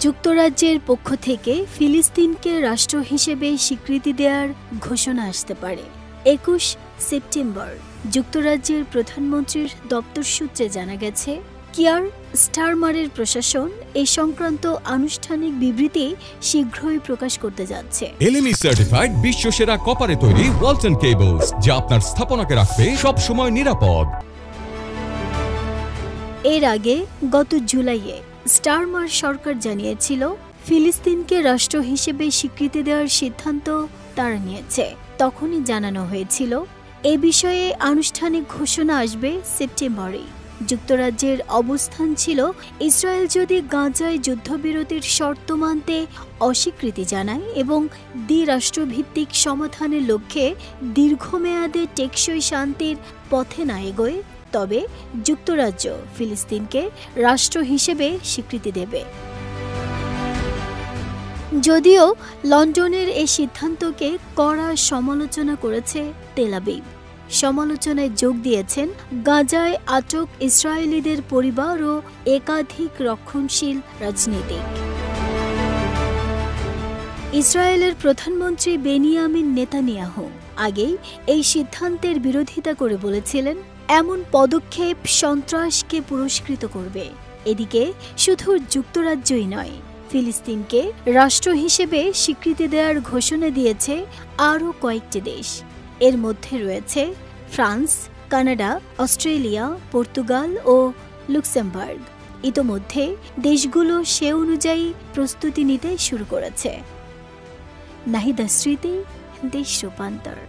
যুক্তরাজ্যের পক্ষ থেকে ফিলিস্তিনকে রাষ্ট্র হিসেবে স্বীকৃতি দেওয়ার ঘোষণা আসতে পারে। ২১ সেপ্টেম্বর যুক্তরাজ্যের প্রধানমন্ত্রীর দপ্তর সূত্রে জানা গেছে, কিয়ার স্টারমারের প্রশাসন এই সংক্রান্ত আনুষ্ঠানিক বিবৃতি শীঘ্রই প্রকাশ করতে যাচ্ছে। এলএমই সার্টিফাইড বিশ্বসেরা কপারে তৈরি ওয়ালটন কেবলস, যা আপনার স্থাপনাকে রাখবে সব সময় নিরাপদ। এর আগে গত জুলাইয়ে স্টারমার সরকার জানিয়েছিল, ফিলিস্তিনকে রাষ্ট্র হিসেবে স্বীকৃতি দেওয়ার সিদ্ধান্ত তারা নিয়েছে। তখনই জানানো হয়েছিল, এ বিষয়ে আনুষ্ঠানিক ঘোষণা আসবে সেপ্টেম্বরেই। যুক্তরাজ্যের অবস্থান ছিল, ইসরায়েল যদি গাজায় যুদ্ধবিরতির শর্ত মানতে অস্বীকৃতি জানায় এবং দ্বিরাষ্ট্রভিত্তিক সমাধানের লক্ষ্যে দীর্ঘমেয়াদে টেকসই শান্তির পথে না এগোয়, তবে যুক্তরাজ্য ফিলিস্তিনকে রাষ্ট্র হিসেবে স্বীকৃতি দেবে। যদিও লন্ডনের এই সিদ্ধান্তকে কড়া সমালোচনা করেছে তেল আবিব। সমালোচনায় যোগ দিয়েছেন গাজায় আটক ইসরায়েলিদের পরিবার ও একাধিক রক্ষণশীল রাজনীতিক। ইসরায়েলের প্রধানমন্ত্রী বেনিয়ামিন নেতানিয়াহু আগেই এই সিদ্ধান্তের বিরোধিতা করে বলেছিলেন, এমন পদক্ষেপ সন্ত্রাসকে পুরস্কৃত করবে। এদিকে শুধু যুক্তরাজ্যই নয়, ফিলিস্তিনকে রাষ্ট্র হিসেবে স্বীকৃতি দেওয়ার ঘোষণা দিয়েছে আরও কয়েকটি দেশ। এর মধ্যে রয়েছে ফ্রান্স, কানাডা, অস্ট্রেলিয়া, পর্তুগাল ও লুক্সেমবার্গ। ইতোমধ্যে দেশগুলো সে অনুযায়ী প্রস্তুতি নিতে শুরু করেছে। নাহিদা স্মৃতি, দেশ রূপান্তর।